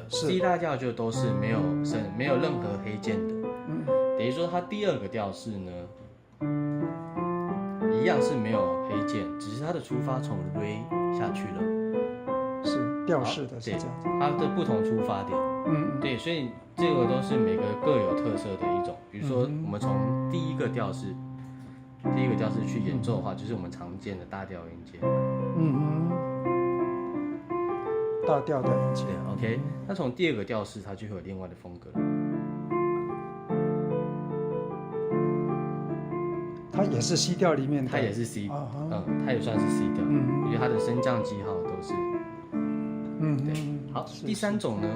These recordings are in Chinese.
C 大调就都是没有任何黑键的，等于说它第二个调式呢，一样是没有黑键，只是它的出发从 Re 下去了，是调式的，是这样子，它的不同出发点，对，所以这个都是每个各有特色的一种。比如说我们从第一个调式去演奏的话，就是我们常见的大调音阶，大调的音阶。对 ，OK。那从第二个调式，它就会有另外的风格。它也是 C 调里面的，它也是 C，它也算是 C 调，因为它的升降记号都是，对。好，第三种呢，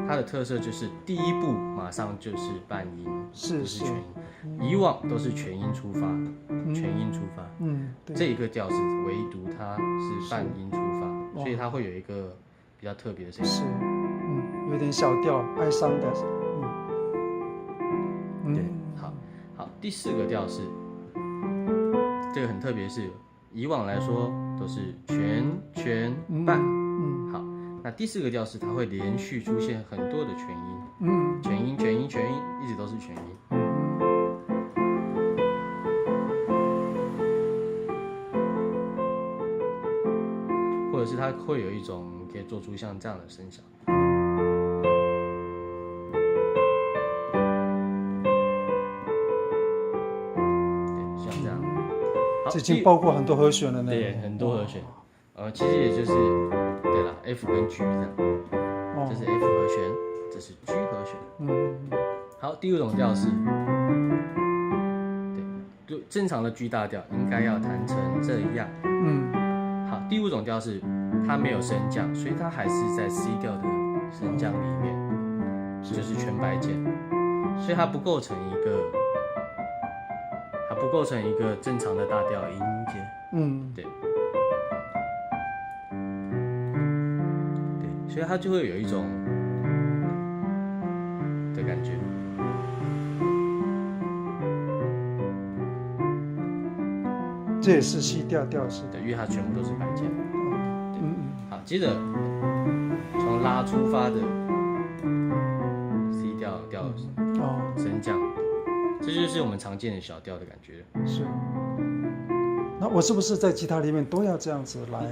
它的特色就是第一步马上就是半音，不是全音，以往都是全音出发，这一个调是唯独它是半音出发，所以它会有一个比较特别的声音，是，有点小调，哀伤的，对，好，第四个调是。这个很特别，是以往来说都是全半，好，那第四个调式它会连续出现很多的全音，全音，一直都是全音，或者是它会有一种可以做出像这样的声响。这已经包括很多和弦了呢。对，很多和弦，其实也就是对了 ，F 跟 G 这样，这是 F 和弦，这是 G 和弦。好，第五种调是，对，就正常的 G 大调应该要弹成这样。好，第五种调是它没有升降，所以它还是在 C 调的升降里面，就是全白键，所以它不构成一个正常的大调音阶，对，所以它就会有一种的感觉。这也是 C 调调式的，因为它全部都是白键。好，接着从拉出发的 C 调升降。这就是我们常见的小调的感觉。是。那我是不是在吉他里面都要这样子来？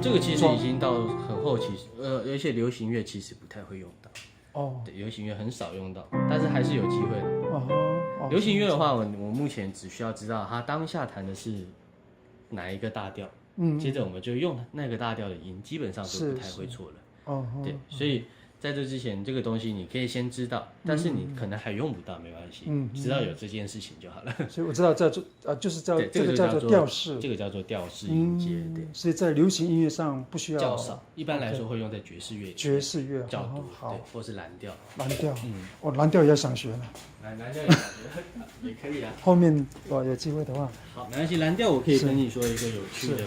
这个其实已经到很后期，而且流行乐其实不太会用到。对，流行乐很少用到，但是还是有机会的。流行乐的话，我目前只需要知道它当下弹的是哪一个大调，接着我们就用那个大调的音，基本上都不太会错了。对，所以。在这之前，这个东西你可以先知道，但是你可能还用不到，没关系，知道有这件事情就好了。所以我知道就是这个叫做调式，这个叫做调式音阶，对。所以在流行音乐上不需要较少，一般来说会用在爵士乐较多，对，或是蓝调。蓝调也想学了。蓝调也想学，也可以啊。后面有机会的话，好，没关系，蓝调我可以跟你说一个有趣的。